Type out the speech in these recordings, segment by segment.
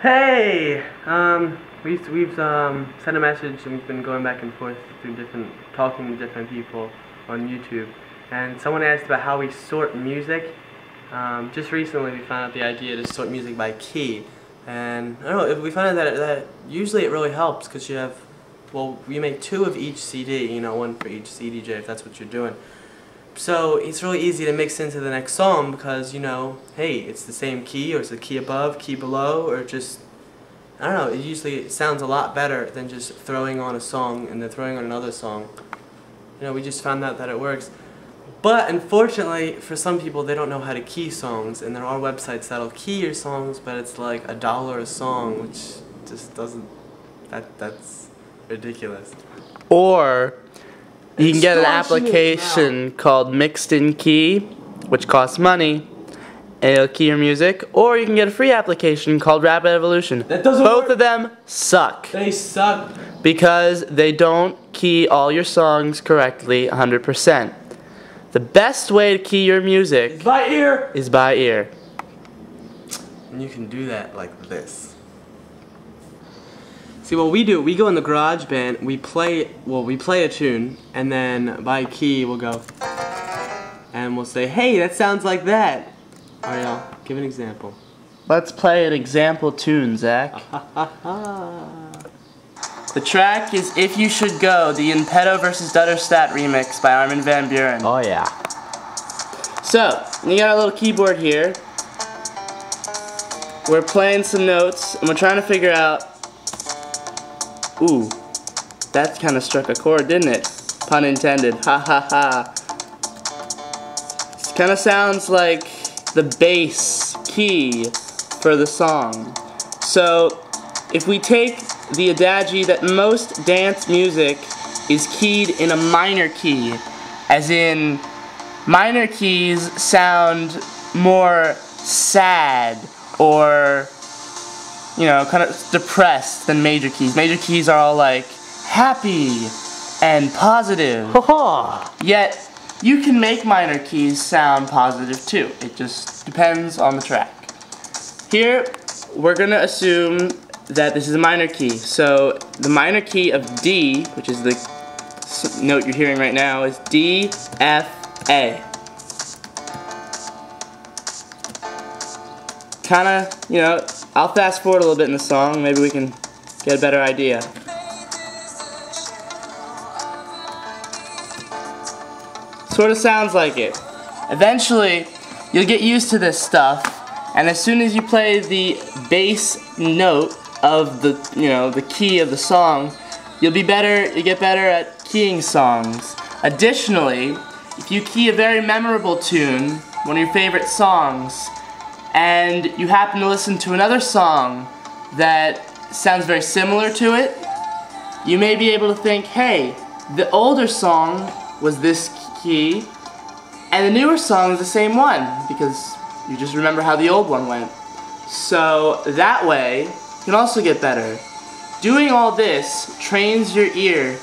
Hey! We've sent a message and we've been going back and forth through talking to different people on YouTube. And someone asked about how we sort music. Just recently we found out the idea to sort music by key. And I don't know, we found out that usually it really helps because you have, well, you make 2 of each CD, you know, 1 for each CDJ if that's what you're doing. So it's really easy to mix into the next song because, you know, hey, it's the same key, or it's the key above, key below, or just, I don't know, it sounds a lot better than just throwing on a song and then throwing on another song. You know, we just found out that it works. But unfortunately, for some people, they don't know how to key songs, and there are websites that'll key your songs, but it's like $1 a song, which just doesn't, that's ridiculous. Or you can get an application called Mixed in Key, which costs money, and it'll key your music. Or you can get a free application called Rapid Evolution. That doesn't Both work. of them suck. They suck. Because they don't key all your songs correctly 100%. The best way to key your music It's by ear. is by ear. And you can do that like this. See, what we do, we go in the GarageBand, we play a tune, and then by key we'll go, and we'll say, hey, that sounds like that. Ariel, give an example. Let's play an example tune, Zach. The track is If You Should Go, the Impeto vs. Dutterstadt remix by Armin van Buuren. Oh yeah. So, you got a little keyboard here. We're playing some notes, and we're trying to figure out, ooh, that kind of struck a chord, didn't it? Pun intended. Ha ha ha. It kind of sounds like the bass key for the song. So, if we take the adagio that most dance music is keyed in a minor key, as in minor keys sound more sad or, you know, kind of depressed than major keys. Major keys are all like happy and positive. Yet you can make minor keys sound positive too. It just depends on the track. Here we're gonna assume that this is a minor key. So the minor key of D, which is the note you're hearing right now, is D, F, A. Kinda, you know, I'll fast forward a little bit in the song, maybe we can get a better idea. Sort of sounds like it. Eventually, you'll get used to this stuff, and as soon as you play the bass note of the, you know, the key of the song, you get better at keying songs. Additionally, if you key a very memorable tune, one of your favorite songs, and you happen to listen to another song that sounds very similar to it, you may be able to think, hey, the older song was this key, and the newer song is the same one, because you just remember how the old one went. So that way, you can also get better. Doing all this trains your ear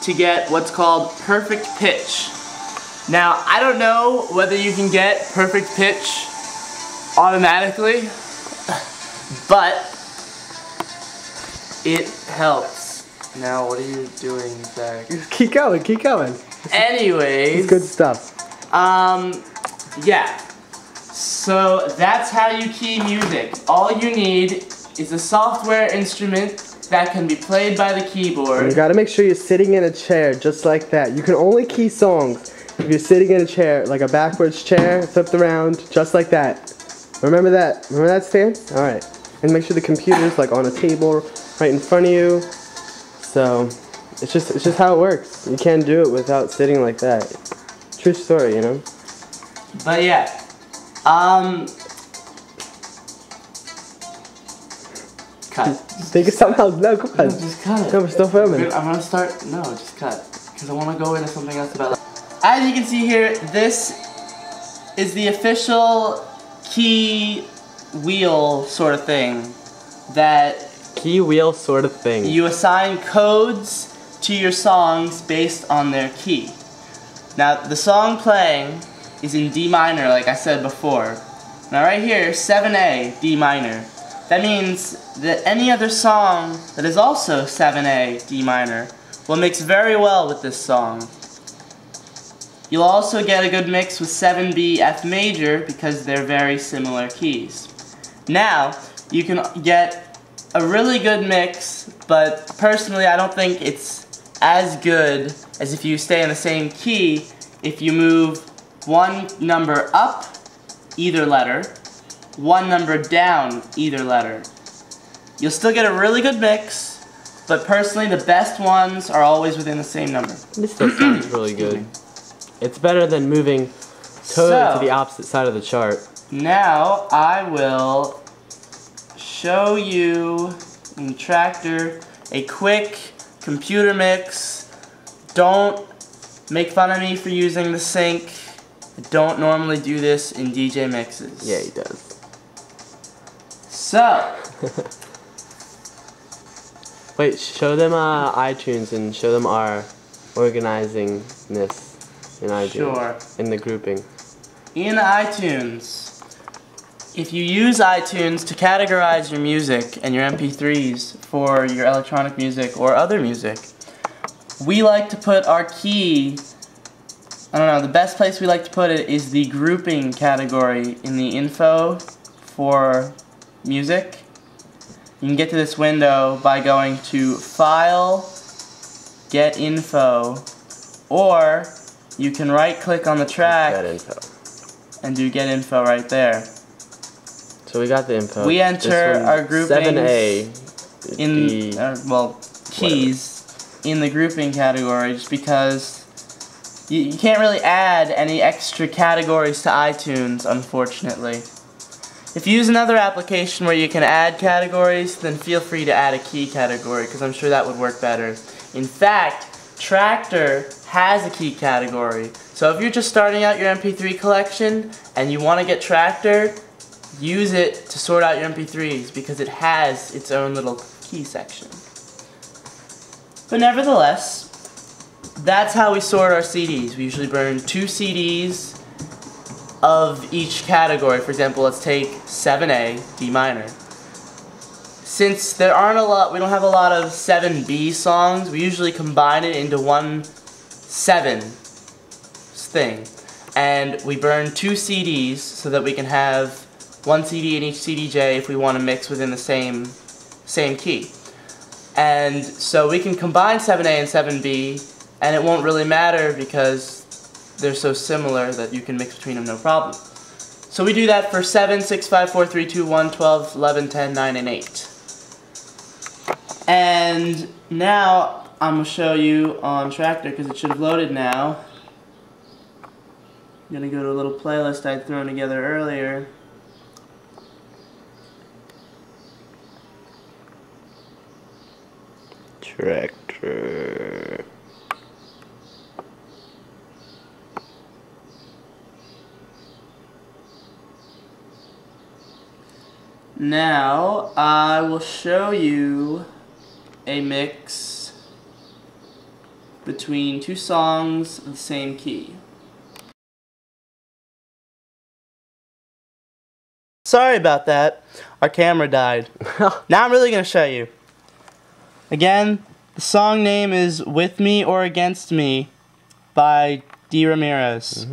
to get what's called perfect pitch. Now, I don't know whether you can get perfect pitch automatically, but it helps. Now, what are you doing, Zach? Keep going, keep going. Anyways, It's good stuff. Yeah. So that's how you key music. All you need is a software instrument that can be played by the keyboard. You gotta make sure you're sitting in a chair just like that. You can only key songs if you're sitting in a chair, like a backwards chair, flipped around, just like that. Remember that? Remember that, Stan? Alright. And make sure the computer's like on a table right in front of you. So it's just how it works. You can't do it without sitting like that. True story, you know? But yeah. Cut. Think of something else. No, come on. No, just cut it. No, we're still filming. I'm gonna start. No, just cut. Because I want to go into something else about. As you can see here, this is the official key wheel sort of thing that Key wheel sort of thing. you assign codes to your songs based on their key. Now, the song playing is in D minor, like I said before. Now right here, 7A, D minor. that means that any other song that is also 7A D minor will mix very well with this song. You'll also get a good mix with 7B F major because they're very similar keys. Now, you can get a really good mix, but personally I don't think it's as good as if you stay in the same key if you move one number up either letter, one number down either letter. You'll still get a really good mix, but personally the best ones are always within the same number. This still sounds really good. It's better than moving totally to the opposite side of the chart. Now I will show you in Tractor a quick computer mix. Don't make fun of me for using the sync. I don't normally do this in DJ mixes. Yeah, he does. So. Wait, show them iTunes and show them our organizingness in iTunes. Sure. In the grouping. In iTunes, if you use iTunes to categorize your music and your MP3s for your electronic music or other music, we like to put our key, I don't know, the best place we like to put it is the grouping category in the info for music. You can get to this window by going to File, Get Info, or you can right click on the track and do Get Info right there. So we got the info. We enter our groupings 7A in keys in the grouping category just because you can't really add any extra categories to iTunes, unfortunately. If you use another application where you can add categories, then feel free to add a key category because I'm sure that would work better. In fact, Tractor has a key category. So if you're just starting out your MP3 collection and you want to get Tractor, use it to sort out your MP3s because it has its own little key section. But nevertheless, that's how we sort our CDs. We usually burn 2 CDs of each category. For example, let's take 7A, D minor. Since there aren't a lot, we don't have a lot of 7B songs, we usually combine it into one 7 thing. And we burn 2 CDs so that we can have 1 CD in each CDJ if we want to mix within the same key. And so we can combine 7A and 7B, and it won't really matter because they're so similar that you can mix between them no problem. So we do that for 7, 6, 5, 4, 3, 2, 1, 12, 11, 10, 9, and 8. And now I'm going to show you on Tractor because it should have loaded now. I'm going to go to a little playlist I'd thrown together earlier. Tractor. Now I will show you a mix between 2 songs of the same key. Sorry about that. Our camera died. Now I'm really going to show you. Again, the song name is With Me or Against Me by D. Ramirez.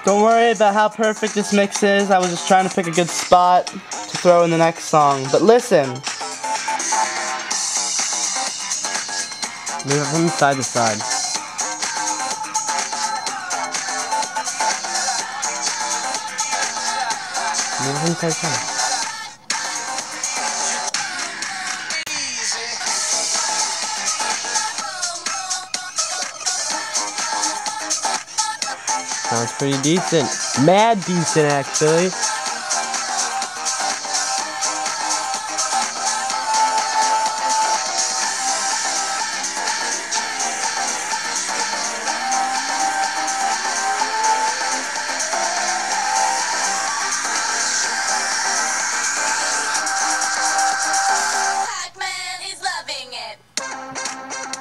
Don't worry about how perfect this mix is. I was just trying to pick a good spot to throw in the next song. But listen. Move it from side to side. Move it from side to side. Sounds pretty decent. Mad decent, actually.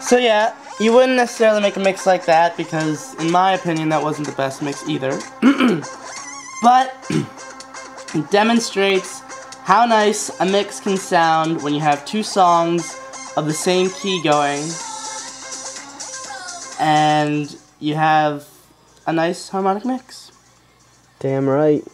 So yeah, you wouldn't necessarily make a mix like that because, in my opinion, that wasn't the best mix either. But it demonstrates how nice a mix can sound when you have two songs of the same key going and you have a nice harmonic mix. Damn right.